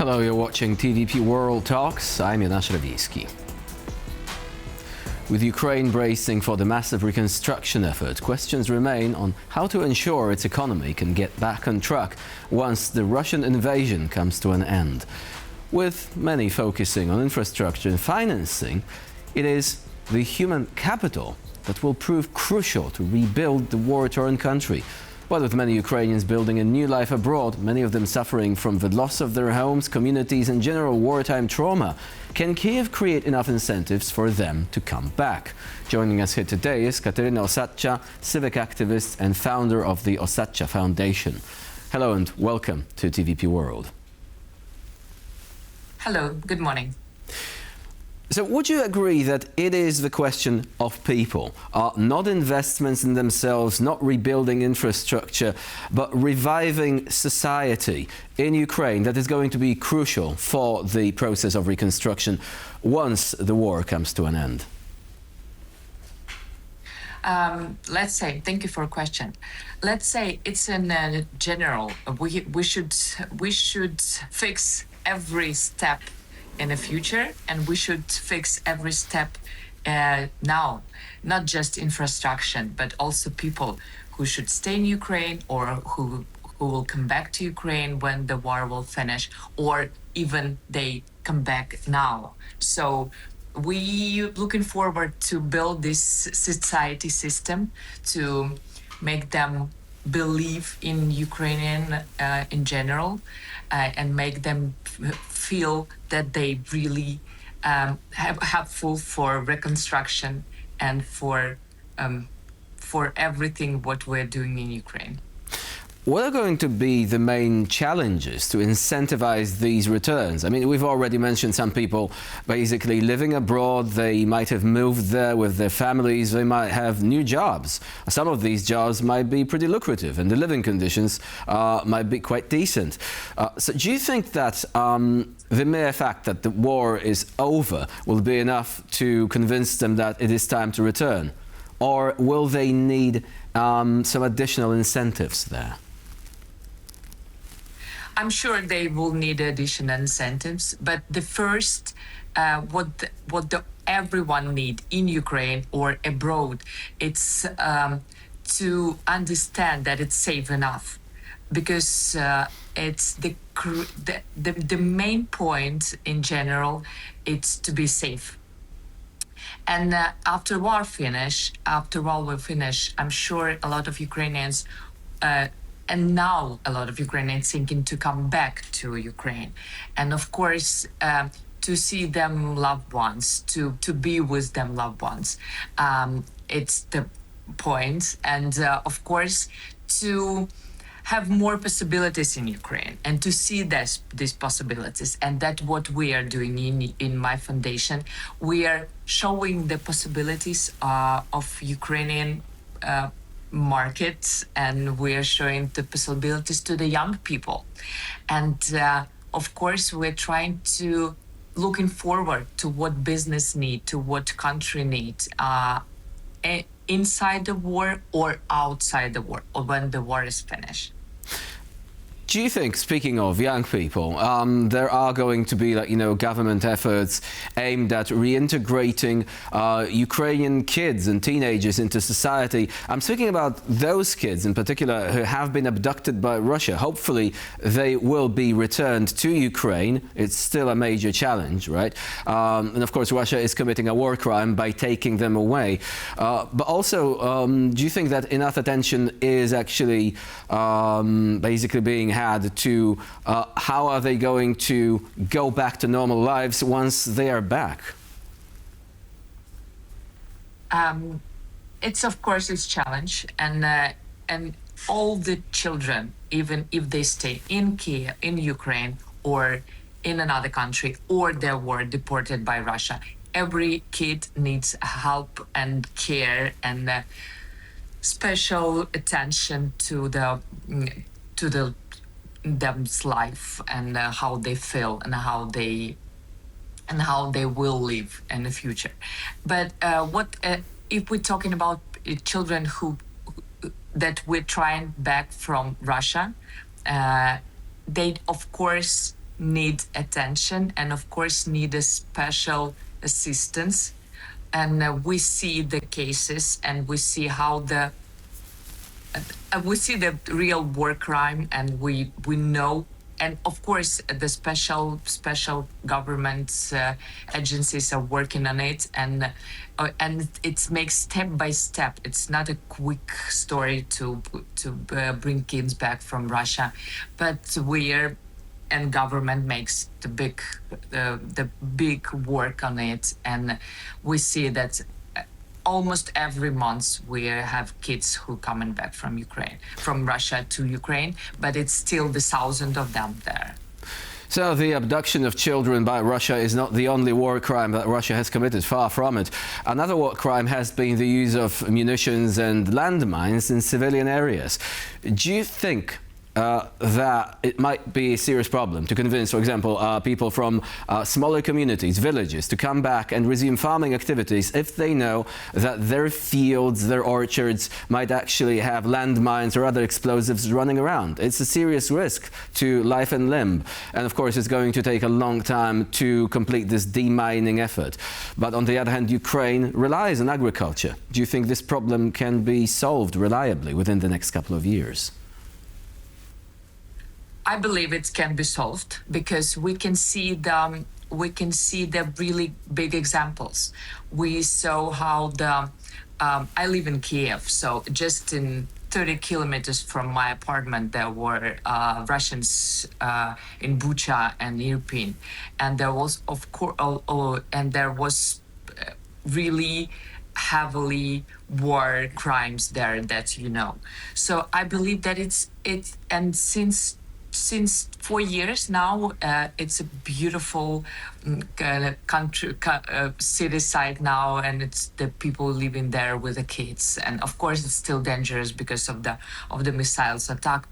Hello, you're watching TVP World Talks. I'm Jonasz Lewicki. With Ukraine bracing for the massive reconstruction effort, questions remain on how to ensure its economy can get back on track once the Russian invasion comes to an end. With many focusing on infrastructure and financing, it is the human capital that will prove crucial to rebuild the war-torn country. But with many Ukrainians building a new life abroad, many of them suffering from the loss of their homes, communities and general wartime trauma, can Kiev create enough incentives for them to come back? Joining us here today is Kateryna Osadcha, civic activist and founder of the Osadcha Foundation. Hello and welcome to TVP World. Hello, good morning. So would you agree that it is the question of people, not investments in themselves, not rebuilding infrastructure, but reviving society in Ukraine that is going to be crucial for the process of reconstruction once the war comes to an end? Let's say, thank you for a question. Let's say it's in general, we should fix every step in the future, and we should fix every step now, not just infrastructure, but also people who should stay in Ukraine or who will come back to Ukraine when the war will finish, or even they come back now. So we looking forward to build this society system to make them believe in Ukrainian in general, and make them feel that they really helpful for reconstruction and for everything what we're doing in Ukraine. What are going to be the main challenges to incentivize these returns? I mean, we've already mentioned some people basically living abroad. They might have moved there with their families. They might have new jobs. Some of these jobs might be pretty lucrative and the living conditions might be quite decent. So do you think that the mere fact that the war is over will be enough to convince them that it is time to return? Or will they need some additional incentives there? I'm sure they will need additional incentives, but the first, everyone need in Ukraine or abroad, it's to understand that it's safe enough, because it's the main point in general. It's to be safe. And after war will finish, I'm sure a lot of Ukrainians, and now a lot of Ukrainians thinking to come back to Ukraine. And of course, to see them loved ones, to be with them loved ones. It's the point. And of course, to have more possibilities in Ukraine and to see these possibilities. And that's what we are doing in my foundation. We are showing the possibilities of Ukrainian markets, and we are showing the possibilities to the young people. And of course, we're trying to looking forward to what business need, to what country need, inside the war or outside the war, or when the war is finished. Do you think, speaking of young people, there are going to be, government efforts aimed at reintegrating Ukrainian kids and teenagers into society? I'm speaking about those kids in particular who have been abducted by Russia. Hopefully, they will be returned to Ukraine. It's still a major challenge, right? And of course, Russia is committing a war crime by taking them away. But also, do you think that enough attention is actually basically being had to how are they going to go back to normal lives once they are back? It's of course it's challenge, and all the children, even if they stay in Kiev, in Ukraine, or in another country, or they were deported by Russia, every kid needs help and care and special attention to them's life and how they feel and how they will live in the future. But if we're talking about children that we're trying back from Russia, they of course need attention and of course need a special assistance. And we see the cases and we see how we see the real war crime, and we know, and of course the special government agencies are working on it, and it makes step by step. It's not a quick story to bring kids back from Russia, but and government makes the big work on it, and we see that almost every month we have kids who coming back from Russia to Ukraine, but it's still the thousands of them there. So the abduction of children by Russia is not the only war crime that Russia has committed, far from it. Another war crime has been the use of munitions and landmines in civilian areas. Do you think that it might be a serious problem to convince, for example, people from smaller communities, villages, to come back and resume farming activities if they know that their fields, their orchards might actually have landmines or other explosives running around? It's a serious risk to life and limb. And of course, it's going to take a long time to complete this demining effort. But on the other hand, Ukraine relies on agriculture. Do you think this problem can be solved reliably within the next couple of years? I believe it can be solved because we can see the really big examples. We saw how I live in Kiev, so just in 30 kilometers from my apartment there were Russians in Bucha and Irpin, and there was really heavily war crimes there that So I believe that and since 4 years now, it's a beautiful city site now, and it's the people living there with the kids. And of course, it's still dangerous because of the missiles attack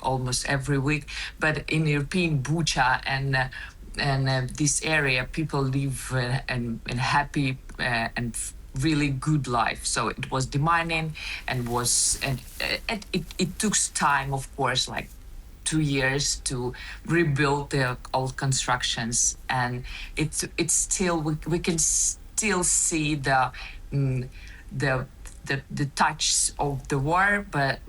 almost every week. But in European Bucha and this area, people live in happy and really good life. So it was demining and it took time, of course, like 2 years to rebuild the old constructions, and it's still we can still see the touch of the war, but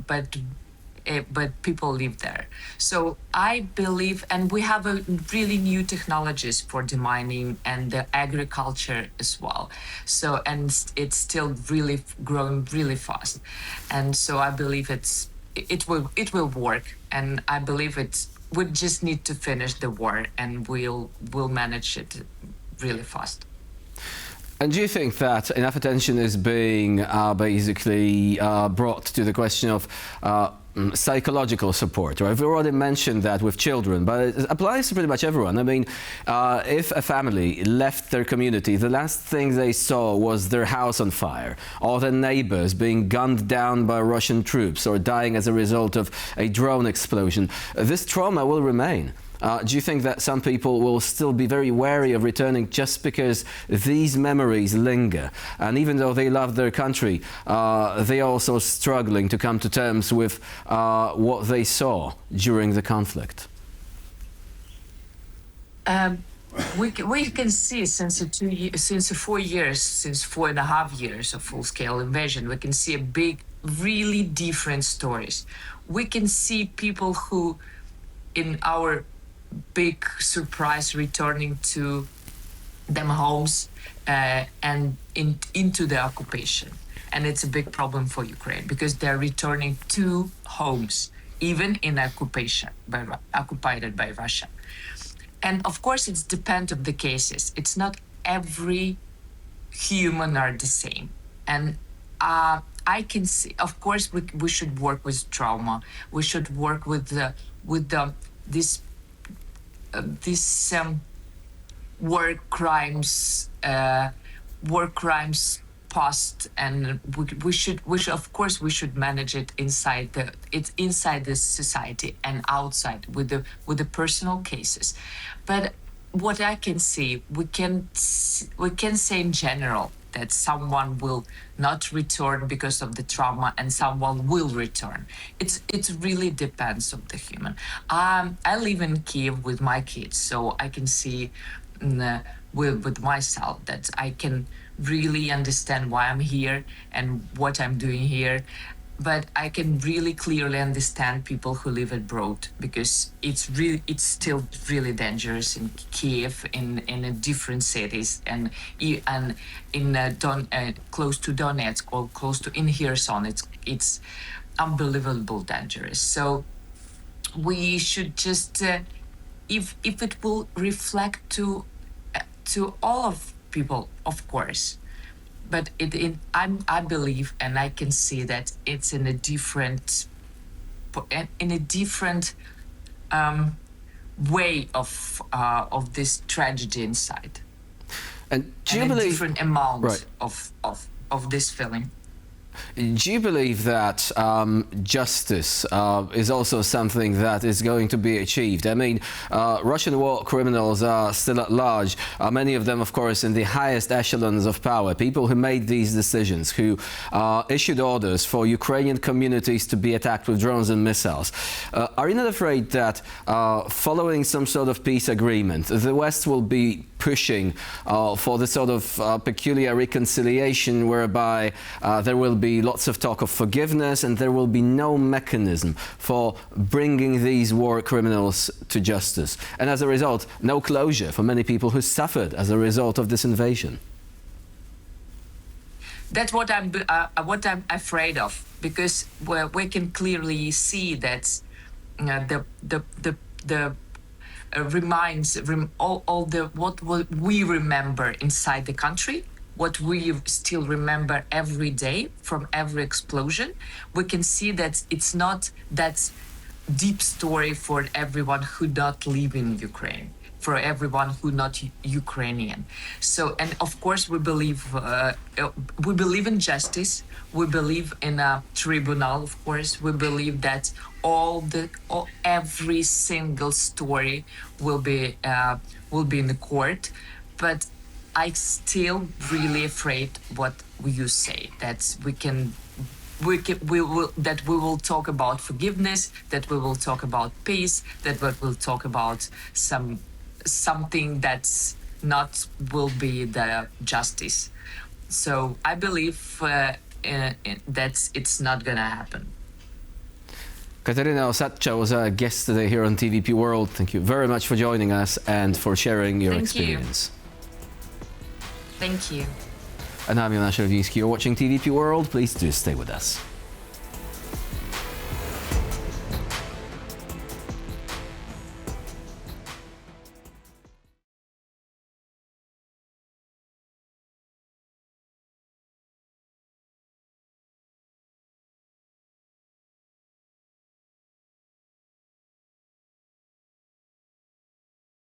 people live there. So I believe, and we have a really new technologies for demining and the agriculture as well. So, and it's still really growing really fast, and so I believe it will work, and I believe we just need to finish the war, and we'll manage it really fast. And do you think that enough attention is being basically brought to the question of psychological support? Right? We've already mentioned that with children, but it applies to pretty much everyone. I mean, if a family left their community, the last thing they saw was their house on fire, or their neighbors being gunned down by Russian troops, or dying as a result of a drone explosion, this trauma will remain. Do you think that some people will still be very wary of returning just because these memories linger? And even though they love their country, they are also struggling to come to terms with what they saw during the conflict? We can see since 4 years, since 4.5 years of full-scale invasion, we can see a big, really different stories. We can see people who, in our big surprise, returning to them homes and into the occupation. And it's a big problem for Ukraine because they're returning to homes, even in occupation, occupied by Russia. And of course, it's depend of the cases. It's not every human are the same. And I can see, of course, we should work with trauma. We should work with this war crimes past, and we should of course we should manage it inside the society and outside with the personal cases. But what I can see, we can say in general that someone will not return because of the trauma and someone will return. It really depends on the human. I live in Kiev with my kids, so I can see with myself that I can really understand why I'm here and what I'm doing here. But I can really clearly understand people who live abroad, because it's still really dangerous in Kiev, in different cities, and in close to Donetsk or close to in Kherson. It's unbelievable dangerous. So we should just if it will reflect to all of people, of course. But I believe, and I can see that it's in a different way of this tragedy inside, And do you and a believe, different amount right, of this feeling. do you believe that justice is also something that is going to be achieved? I mean, Russian war criminals are still at large, many of them, of course, in the highest echelons of power, people who made these decisions, who issued orders for Ukrainian communities to be attacked with drones and missiles. Are you not afraid that following some sort of peace agreement, the West will be pushing for the sort of peculiar reconciliation whereby there will be lots of talk of forgiveness and there will be no mechanism for bringing these war criminals to justice, and as a result no closure for many people who suffered as a result of this invasion? That's what I'm afraid of, because we can clearly see that the reminds all the what we remember inside the country, what we still remember every day from every explosion. We can see that it's not that deep story for everyone who not live in Ukraine, for everyone who not Ukrainian. So, and of course we believe in justice. We believe in a tribunal. Of course, we believe that every single story will be in the court. But I still really afraid what you say, that we will talk about forgiveness, that we will talk about peace, that we will talk about something that's not will be the justice. So I believe that it's not gonna happen. Kateryna Osadcha was our guest today here on TVP World. Thank you very much for joining us and for sharing your experience. Thank you. And I'm Jonasz Lewicki. You're watching TVP World. Please do stay with us.